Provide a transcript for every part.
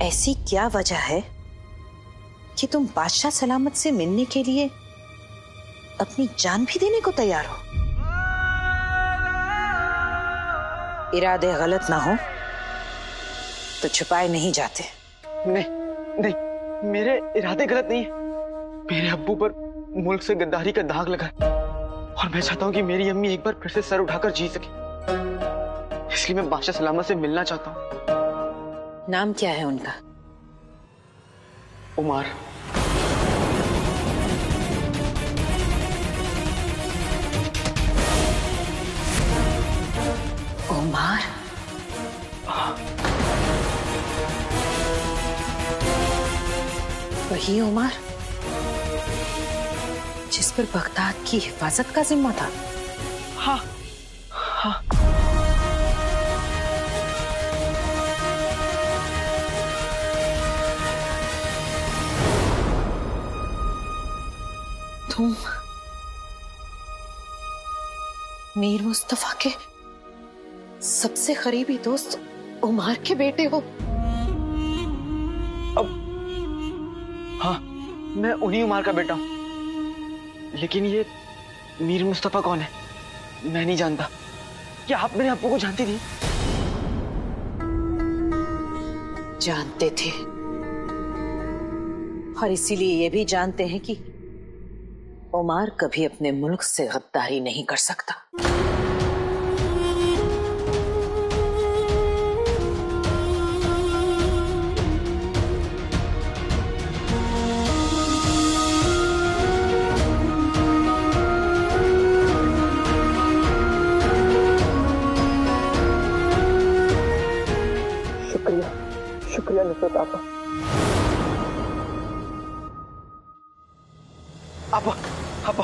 ऐसी क्या वजह है कि तुम बादशाह सलामत से मिलने के लिए अपनी जान भी देने को तैयार हो? इरादे गलत ना हो तो छुपाए नहीं जाते। नहीं नहीं, मेरे इरादे गलत नहीं है। मेरे अब्बू पर मुल्क से गद्दारी का दाग लगा है और मैं चाहता हूँ कि मेरी अम्मी एक बार फिर से सर उठाकर जी सके। इसलिए मैं बादशाह सलामत से मिलना चाहता हूँ। नाम क्या है उनका? उमर। उमर? वही उमर जिस पर बगदाद की हिफाजत का जिम्मा था? हाँ हाँ। तुम मीर मुस्तफा के सबसे करीबी दोस्त उमर के बेटे हो? अब हाँ, मैं उन्हीं उमर का बेटा हूं। लेकिन ये मीर मुस्तफा कौन है मैं नहीं जानता। क्या आप मेरे अब्बू को जानती थी? जानते थे और इसीलिए ये भी जानते हैं कि उमर कभी अपने मुल्क से गद्दारी नहीं कर सकता। शुक्रिया, शुक्रिया नुसरत आपा। आपा, आपा,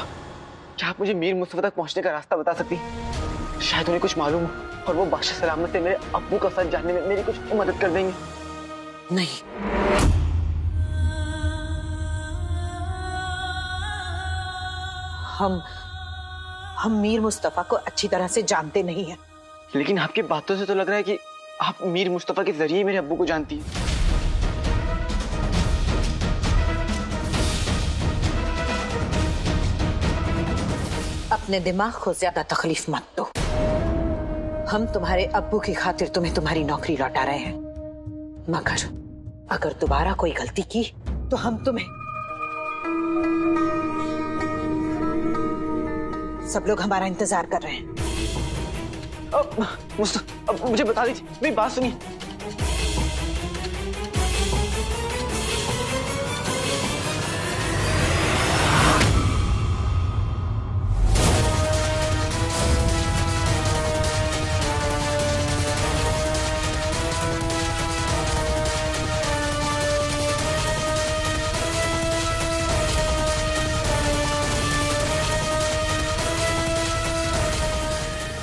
क्या आप मुझे मीर मुस्तफा तक पहुंचने का रास्ता बता सकती हैं? शायद उन्हें कुछ मालूम हो और वो बादशाह सलामत से मेरे अब्बू का सच जानने में मेरी कुछ मदद कर देंगे। नहीं, हम मीर मुस्तफा को अच्छी तरह से जानते नहीं हैं। लेकिन आपकी बातों से तो लग रहा है कि आप मीर मुस्तफा के जरिए मेरे अब्बू को जानती हैं। अपने दिमाग को ज्यादा तकलीफ मत दो। हम तुम्हारे अब्बू की खातिर तुम्हें तुम्हारी नौकरी लौटा रहे हैं, मगर अगर दोबारा कोई गलती की तो हम तुम्हें, सब लोग हमारा इंतजार कर रहे हैं। अब मुझे बता दीजिए, मेरी बात सुनिए।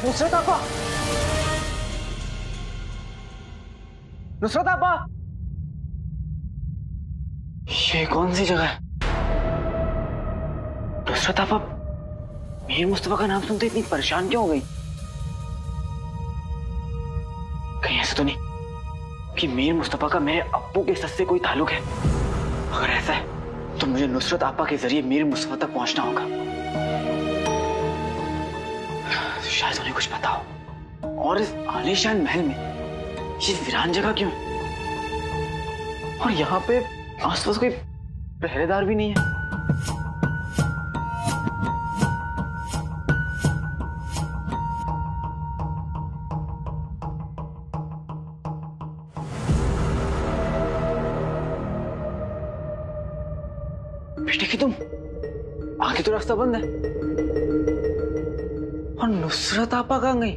नुसरत आपा, नुसरत आपा, ये कौन सी जगह है? नुसरत आपा मीर मुस्तफा का नाम सुनते इतनी परेशान क्यों हो गई? कहीं ऐसा तो नहीं कि मीर मुस्तफा का मेरे अब्बू के सच से कोई ताल्लुक है? अगर ऐसा है तो मुझे नुसरत आपा के जरिए मीर मुस्तफा तक पहुंचना होगा। शायद उन्हें कुछ पता हो। और इस आलीशान महल में ये वीरान जगह क्यों है? और यहाँ पे आसपास कोई पहरेदार भी नहीं है। बेटे की तुम आगे तो रास्ता बंद है। और नुसरत आपा कहाँ गई?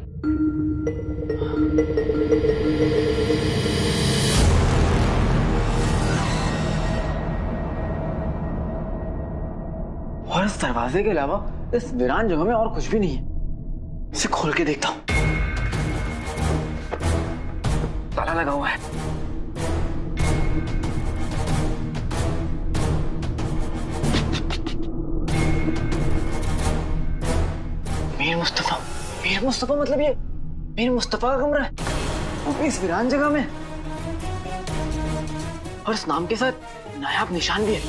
और इस दरवाजे के अलावा इस वीरान जगह में और कुछ भी नहीं है। इसे खोल के देखता हूं। ताला लगा हुआ है। मीर मुस्तफा मतलब ये मीर मुस्तफा का कमरा है, वो भी इस वीरान जगह में। और इस नाम के साथ नायाब निशान भी है।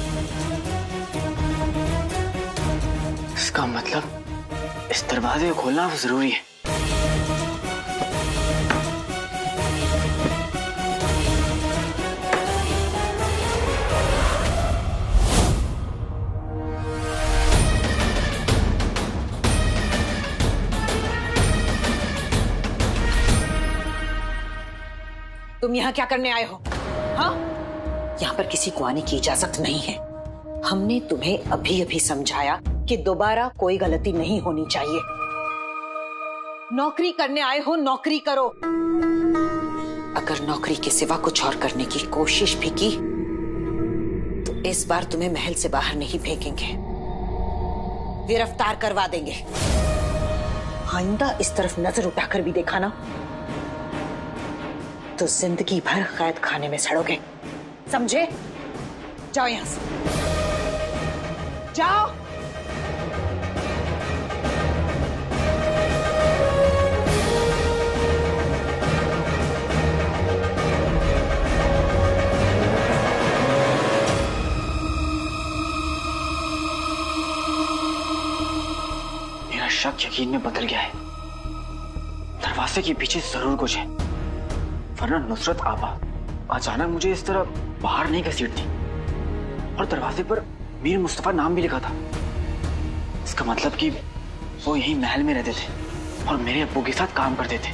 इसका मतलब इस दरवाजे को खोलना जरूरी है। तुम यहाँ क्या करने आए हो? हाँ, यहाँ पर किसी को आने की इजाजत नहीं है। हमने तुम्हें अभी अभी समझाया कि दोबारा कोई गलती नहीं होनी चाहिए। नौकरी करने आए हो, नौकरी करो। अगर नौकरी के सिवा कुछ और करने की कोशिश भी की तो इस बार तुम्हें महल से बाहर नहीं फेंकेंगे, गिरफ्तार करवा देंगे। आइंदा इस तरफ नजर उठाकर भी देखा ना तो जिंदगी भर कैद खाने में सड़ोगे, समझे? जाओ यहां से, जाओ। मेरा शक यकीन में बदल गया है। दरवाजे के पीछे जरूर कुछ है, वरना नुसरत आबा अचानक मुझे इस तरह बाहर नहीं घसीटती और दरवाजे पर मीर मुस्तफा नाम भी लिखा था। इसका मतलब कि वो यहीं महल में रहते थे और मेरे अब्बू के साथ काम करते थे।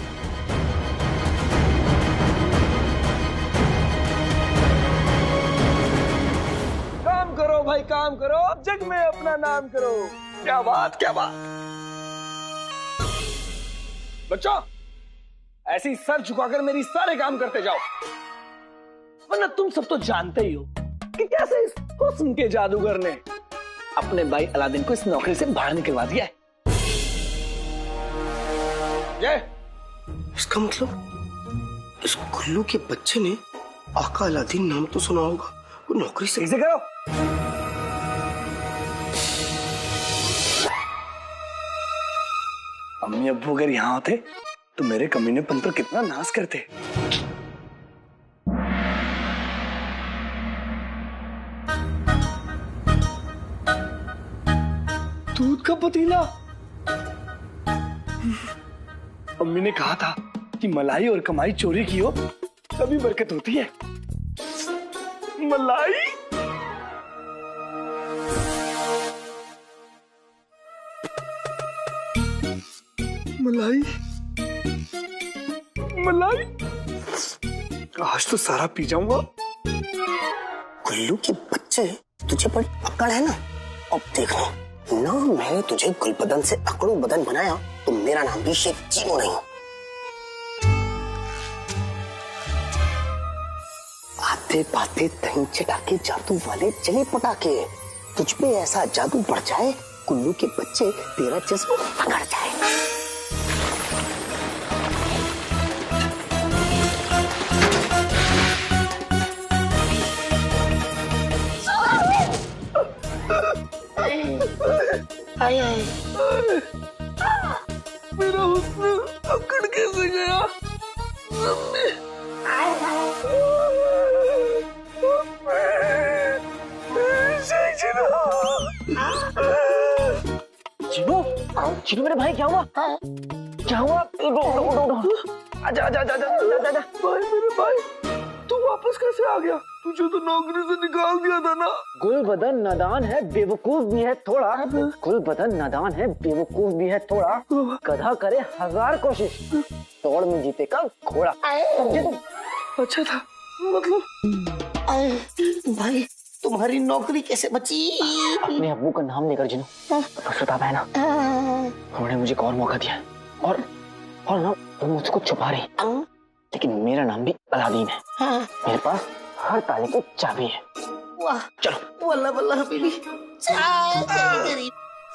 काम करो भाई, काम करो, जग में अपना नाम करो। क्या बात, क्या बात। बच्चों, ऐसे ही सर झुकाकर मेरी सारे काम करते जाओ, वरना तुम सब तो जानते ही हो कि कैसे इस हुस्न के जादूगर ने अपने भाई अलादीन को इस नौकरी से बाहर निकलवा दिया है। इसका मतलब इस गुल्लू के बच्चे ने आका अलादीन नाम तो सुना होगा, वो नौकरी से इसे करो। अम्मी अब्बू अगर यहाँ होते तो मेरे कमीनेपन पर कितना नाज करते। दूध का पतीला। अम्मी ने कहा था कि मलाई और कमाई चोरी की हो तभी बरकत होती है। मलाई? मलाई मलाई, आज तो सारा पी जाऊंगा। गुल्लू के बच्चे, तुझे बड़ी अकड़ है ना। अब देखना ना, मैंने तुझे गुलबदन से अकड़ू बदन बनाया तो मेरा नाम भी शेख चीनू नहीं। आते बाते दही चटाके जादू वाले चले पटाके, तुझ पे ऐसा जादू बढ़ जाए गुल्लू के बच्चे तेरा जिस्म पकड़ जाए। आए आए। मेरा हुस्न अकड़ कैसे गया? चिनू, चिनू मेरे भाई क्या हुआ? क्या हुआ? आजा आजा आजा आजा आजा। भाई मेरे भाई, तू वापस कैसे आ गया? तुझे तो नौकरी से निकाल दिया था ना। गुलबदन नादान है, बेवकूफ भी है थोड़ा। गुलबदन नादान है, बेवकूफ भी है थोड़ा। गधा करे 1000 कोशिश, दौड़ में जीतेगा घोड़ा। समझे तुम? अच्छा था, मतलब भाई तुम्हारी नौकरी कैसे बची? अपने अब्बू का नाम लेकर जिनू, नुसरत आबा है ना, उन्होंने मुझे एक और मौका दिया और ना तुम मुझको छुपा रही, लेकिन मेरा नाम भी अलादीन है। मेरे पास हर ताले की चाबी है। वाह, चलो। वल्ला वल्ला हबीबी।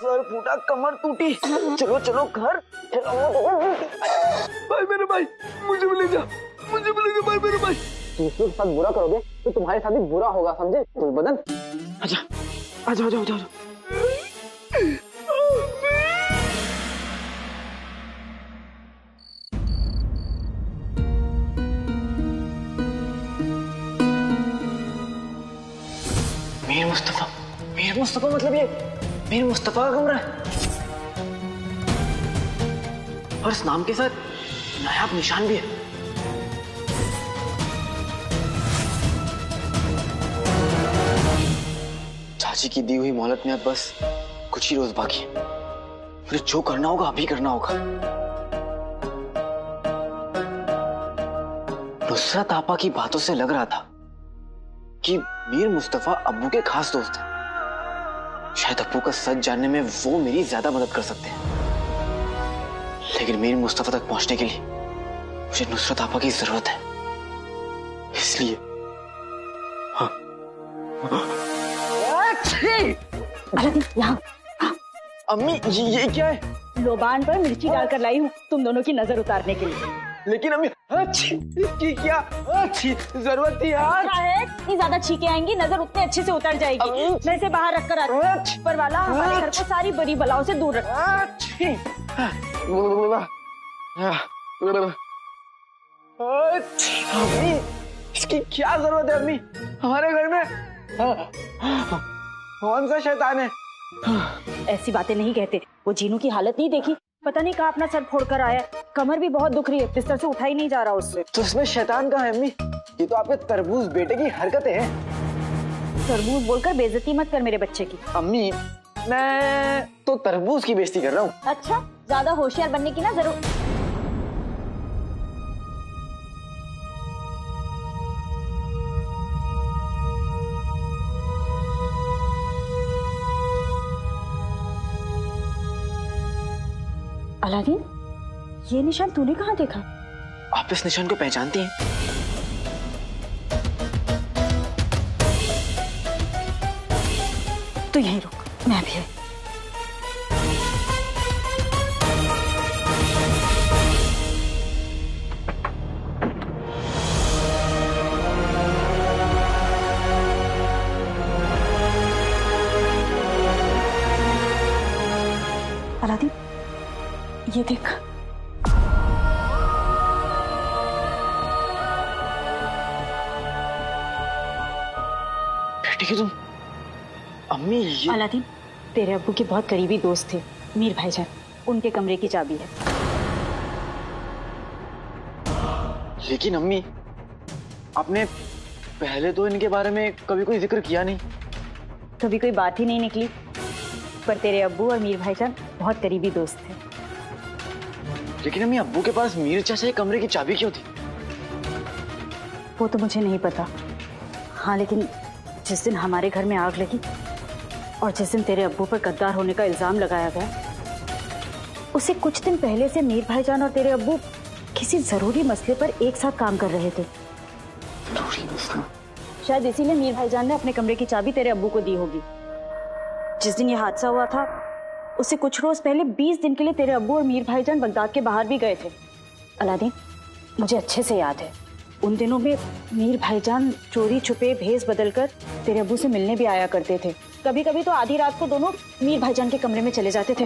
सर फूटा, कमर टूटी। चलो चलो घर। भाई मेरे भाई, मुझे भी ले जा, मुझे भी ले जा भाई मेरे भाई। दूसरों के साथ बुरा करोगे तो तुम्हारे साथ भी बुरा होगा, समझे? गुलबदन आजा आजा आजा आजा। मीर मुस्तफा मतलब ये मीर मुस्तफा का कमरा है और इस नाम के साथ नायाब निशान भी है। चाची की दी हुई मोहलत में अब बस कुछ ही रोज बाकी है। मुझे जो करना होगा अभी करना होगा। नुसरत आपा की बातों से लग रहा था कि मीर मुस्तफा अब्बू के खास दोस्त हैं। शायद अब्बू का सच जानने में वो मेरी ज्यादा मदद कर सकते हैं, लेकिन मीर मुस्तफा तक पहुंचने के लिए मुझे नुसरत आपा की जरूरत है। इसलिए यहाँ अम्मी ये क्या है? लोबान पर मिर्ची डालकर लाई हूँ तुम दोनों की नजर उतारने के लिए। लेकिन अम्मी इसकी क्या जरूरत थी यार? इतनी ज्यादा छींके आएंगी नजर उतने अच्छे से उतर जाएगी। मैं इसे बाहर रख कर आती हूँ। ऊपर वाला हमारे घर को सारी बुरी बलाओं से दूर रखे। अम्मी इसकी क्या जरूरत है? अम्मी हमारे घर में कौन सा शैतान है? ऐसी बातें नहीं कहते। वो जीनू की हालत नहीं देखी? पता नहीं कहाँ अपना सर फोड़कर आया। कमर भी बहुत दुख रही है, बिस्तर से उठा ही नहीं जा रहा उससे। तो इसमें शैतान कहाँ है अम्मी? ये तो आपके तरबूज बेटे की हरकतें हैं। तरबूज बोलकर बेइज्जती मत कर मेरे बच्चे की। अम्मी मैं तो तरबूज की बेइज्जती कर रहा हूँ। अच्छा, ज्यादा होशियार बनने की ना जरूर। अलादीन, ये निशान तूने कहाँ देखा? आप इस निशान को पहचानती हैं? तो यहीं रुक, मैं भी है। अलादीन, ये देख। बेटी की तुम अम्मी ये अलादीन, तेरे अब्बू के बहुत करीबी दोस्त थे मीर भाईजान। उनके कमरे की चाबी है। लेकिन अम्मी आपने पहले तो इनके बारे में कभी कोई जिक्र किया नहीं। कभी कोई बात ही नहीं निकली। पर तेरे अब्बू और मीर भाईजान बहुत करीबी दोस्त थे। लेकिन अम्मी अब्बू के पास मीर चाचा के कमरे की चाबी क्यों थी? वो तो मुझे नहीं पता। हाँ, लेकिन जिस दिन हमारे घर में आग लगी और जिस दिन तेरे अब्बू पर गद्दार होने का इल्जाम लगाया गया, उससे कुछ दिन पहले से मीर भाईजान और तेरे अब्बू किसी जरूरी मसले पर एक साथ काम कर रहे थे। जरूरी मसला? शायद इसीलिए मीर भाईजान ने अपने कमरे की चाबी तेरे अब्बू को दी होगी। जिस दिन ये हादसा हुआ था उससे कुछ रोज पहले 20 दिन के लिए तेरे अब्बू और मीर भाईजान बगदाद के बाहर भी गए थे। अलादीन, मुझे अच्छे से याद है, उन दिनों में मीर भाईजान चोरी छुपे भेस बदलकर तेरे अब्बू से मिलने भी आया करते थे। कभी कभी तो आधी रात को दोनों मीर भाईजान के कमरे में चले जाते थे।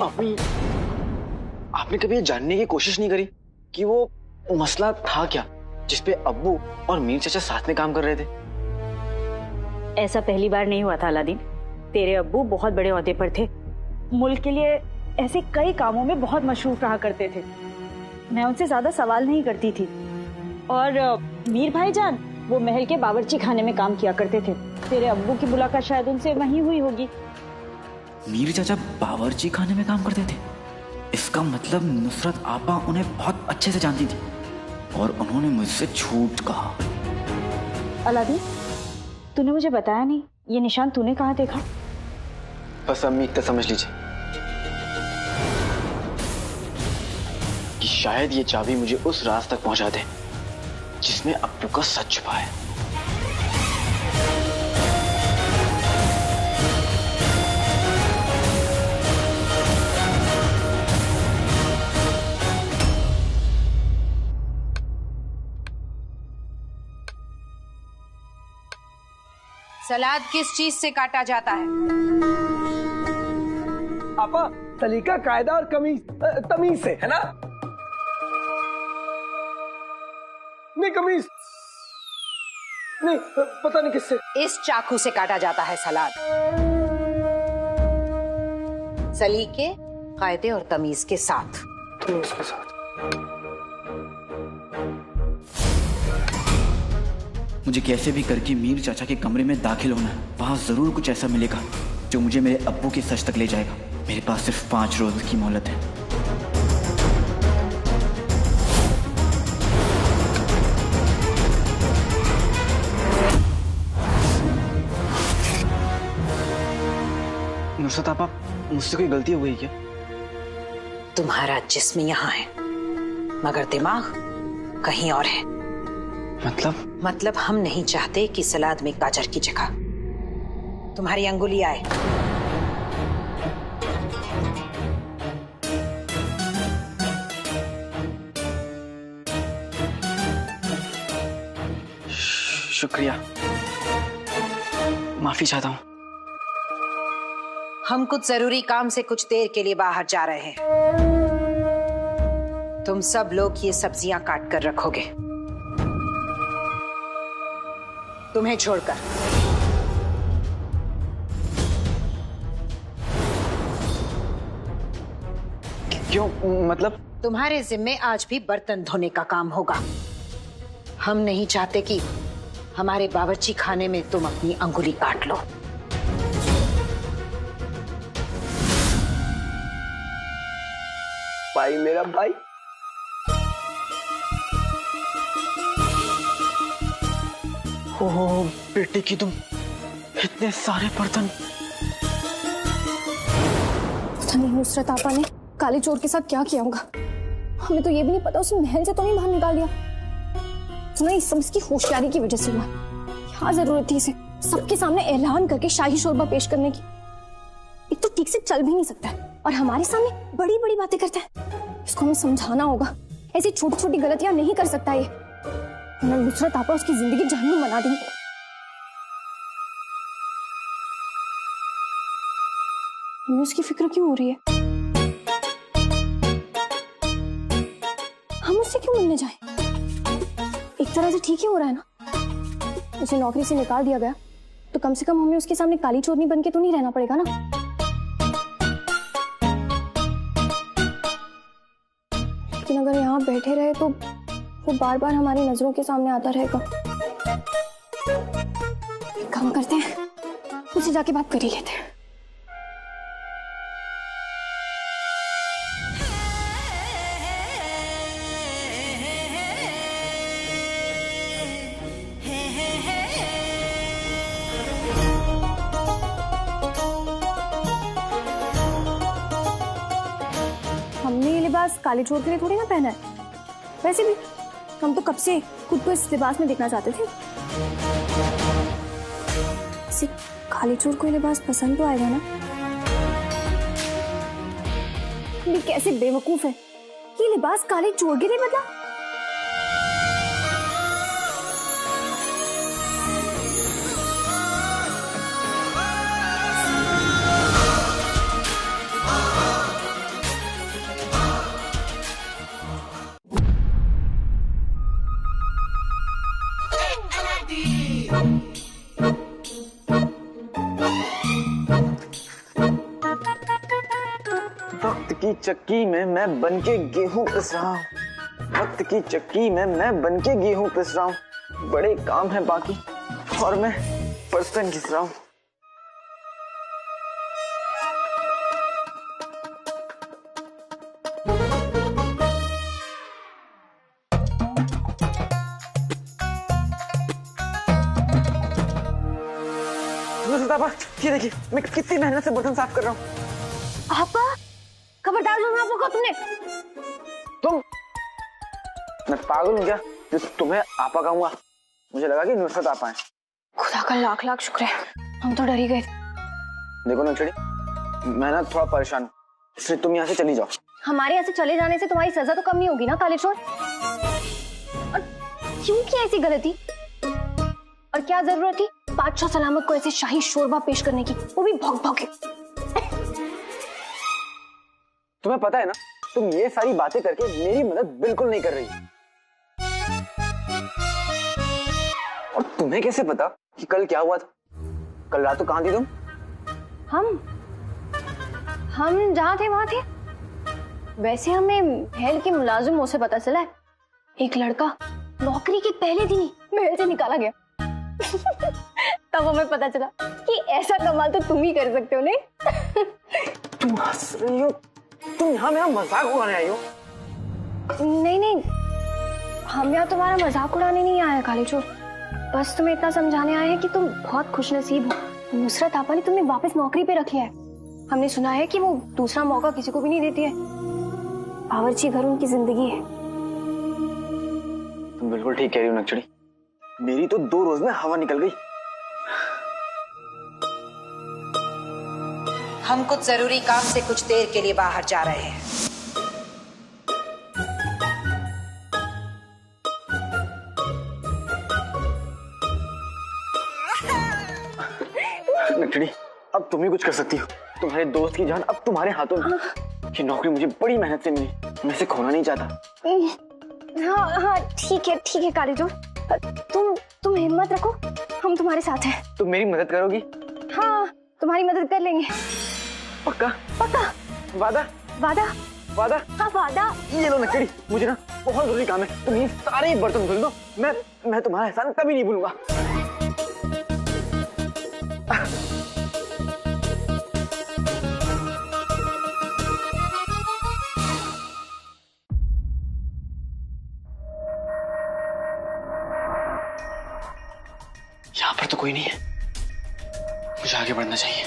आपने कभी ये जानने की कोशिश नहीं करी कि वो मसला था क्या जिसपे अब्बू और मीर चाचा साथ में काम कर रहे थे? ऐसा पहली बार नहीं हुआ था अलादीन। तेरे अब्बू बहुत बड़े ओहदे पर थे। मुल्क के लिए ऐसे कई कामों में बहुत मशरूफ रहा करते थे। मैं उनसे ज्यादा सवाल नहीं करती थी। और मीर भाईजान वो महल के बावर्ची खाने में काम किया करते थे। तेरे अब्बू की मुलाकात शायद उनसे वहीं हुई होगी। मीर चाचा बावर्ची खाने में काम करते थे? इसका मतलब नुसरत आपा उन्हें बहुत अच्छे से जानती थी और उन्होंने मुझसे झूठ कहा। अलादीन, तूने मुझे बताया नहीं, ये निशान तूने कहाँ देखा? बस अम्मी इतना समझ लीजिए कि शायद ये चाबी मुझे उस राज तक पहुंचा दे जिसमें अब्बू का सच छुपा है। सलाद किस चीज से काटा जाता है? आपा, सलीका, कायदा और तमीज से, है ना? नहीं, कमीज नहीं, पता नहीं किससे। इस चाकू से काटा जाता है सलाद। सलीके, कायदे और तमीज के साथ। तो उसके साथ मुझे कैसे भी करके मीर चाचा के कमरे में दाखिल होना है। वहां जरूर कुछ ऐसा मिलेगा जो मुझे मेरे अब्बू के सच तक ले जाएगा। मेरे पास सिर्फ 5 रोज की मोहलत है। नुसरत आपा, मुझसे कोई गलती हो गई क्या? तुम्हारा जिस्म यहाँ है मगर दिमाग कहीं और है। मतलब हम नहीं चाहते कि सलाद में गाजर की जगह तुम्हारी अंगुली आए। शुक्रिया, माफी चाहता हूँ। हम कुछ जरूरी काम से कुछ देर के लिए बाहर जा रहे हैं। तुम सब लोग ये सब्जियां काट कर रखोगे, तुम्हें छोड़कर। क्यों? मतलब तुम्हारे जिम्मे आज भी बर्तन धोने का काम होगा। हम नहीं चाहते कि हमारे बावर्ची खाने में तुम अपनी अंगुली काट लो। भाई, मेरा भाई। ओह बेटी की तुम, इतने सारे बर्तन। पता नहीं नुसरत आपा ने काले चोर के साथ क्या किया होगा। हमें तो ये भी नहीं पता उसे महल से तो नहीं बाहर निकाल दिया। नहीं, सब इसकी होशियारी की वजह से हुआ। क्या जरूरत थी इसे सबके सामने ऐलान करके शाही शोरबा पेश करने की। एक तो ठीक से चल भी नहीं सकता है और हमारे सामने बड़ी बड़ी बातें करता है। इसको हमें समझाना होगा, ऐसी छोटी छोटी गलतियां नहीं कर सकता ये, वरना नुसरत आपा उसकी जिंदगी जहन्नुम बना देंगे। हमें उसकी फिक्र क्यों हो रही है? हम उससे क्यों मिलने जाएं? एक तरह से ठीक ही हो रहा है ना। उसे नौकरी से निकाल दिया गया तो कम से कम हमें उसके सामने काली चोरनी बन के तो नहीं रहना पड़ेगा ना। लेकिन अगर यहाँ बैठे रहे तो वो बार बार हमारी नजरों के सामने आता रहेगा। एक काम करते हैं, उसे जाके बात कर ही लेते हैं। हमने ये लिबास काले चोर के लिए थोड़ी ना पहना है। वैसे भी हम तो कब से खुद को इस लिबास में दिखना चाहते थे। इसे काले चोर को ये लिबास पसंद तो आएगा ना। ये कैसे बेवकूफ है, ये लिबास काले चोर के लिए बदला। वक्त की चक्की में मैं बनके गेहूं पिस रहा हूँ। वक्त की चक्की में मैं बनके गेहूं पिस रहा हूँ। बड़े काम है बाकी और मैं बर्तन घिस रहा हूँ। ये देखिए मैं कितनी मेहनत से बर्तन साफ कर रहा हूँ। आपा खबरदार जो आपको कहा तुमने। तुम, मैं पागल हूँ क्या जो तुम्हें आपा कहूंगा? मुझे लगा कि नुसरत आपा है। खुदा का लाख लाख शुक्र है, हम तो डर ही गए। देखो नौचड़ी, मैं ना थोड़ा परेशान हूँ, इसलिए तुम यहाँ से चली जाओ। हमारे यहाँ से चले जाने से तुम्हारी सजा तो कम नहीं होगी ना काले चोर? और क्यों किया ऐसी गलती? और क्या जरूरत थी बादशाह सलामत को ऐसे शाही शोरबा पेश करने की, वो भी भौंक भौंक के? तुम्हें पता है ना, तुम ये सारी बातें करके मेरी मदद बिल्कुल नहीं कर रही। और तुम्हें कैसे पता कि कल क्या हुआ था? कल रात को कहाँ थी तुम? हम जहाँ थे वहां थे। वैसे हमें महल के मुलाजिमों से पता चला है एक लड़का नौकरी के पहले दिन ही महल से निकाला गया। तब हमें पता चला कि ऐसा कमाल तो तुम ही कर सकते हो। नहीं तुम हंस रही हो? तुम यहाँ मेरा मजाक उड़ाने आई हो? नहीं, हम यहाँ तुम्हारा मजाक उड़ाने नहीं आए काली चोर। बस तुम्हें इतना समझाने आए हैं कि तुम बहुत खुशनसीब हो। नुसरत आपा ने तुम्हें वापस नौकरी पे रख लिया है। हमने सुना है कि वो दूसरा मौका किसी को भी नहीं देती है। बावर्ची घर उनकी जिंदगी है। तुम बिल्कुल ठीक कह रही हो नक्चड़ी। मेरी तो 2 रोज में हवा निकल गई। हम कुछ जरूरी काम से कुछ देर के लिए बाहर जा रहे हैं। नक्चड़ी, अब तुम ही कुछ कर सकती हो। तुम्हारे दोस्त की जान अब तुम्हारे हाथों में। ये नौकरी मुझे बड़ी मेहनत से मिली, मैं इसे खोना नहीं चाहता। हाँ ठीक है काली चोर। तुम हिम्मत रखो, हम तुम्हारे साथ हैं। तुम मेरी मदद करोगी? हाँ, तुम्हारी मदद कर लेंगे। पक्का? वादा? हाँ वादा। ये लो नक्चड़ी, मुझे ना बहुत जरूरी काम है। तुम ये सारे बर्तन धुल दो। मैं तुम्हारा एहसान कभी नहीं भूलूंगा। यहाँ पर तो कोई नहीं है, मुझे आगे बढ़ना चाहिए।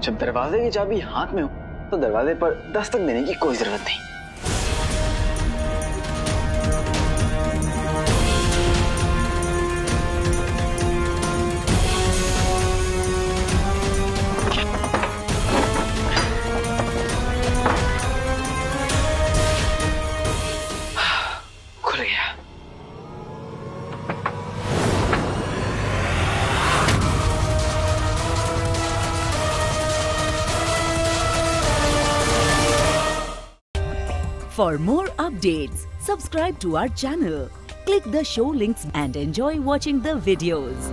जब दरवाजे की चाबी हाथ में हो तो दरवाजे पर दस्तक देने की कोई जरूरत नहीं। खुल गया। For more updates, subscribe to our channel, click the show links and enjoy watching the videos.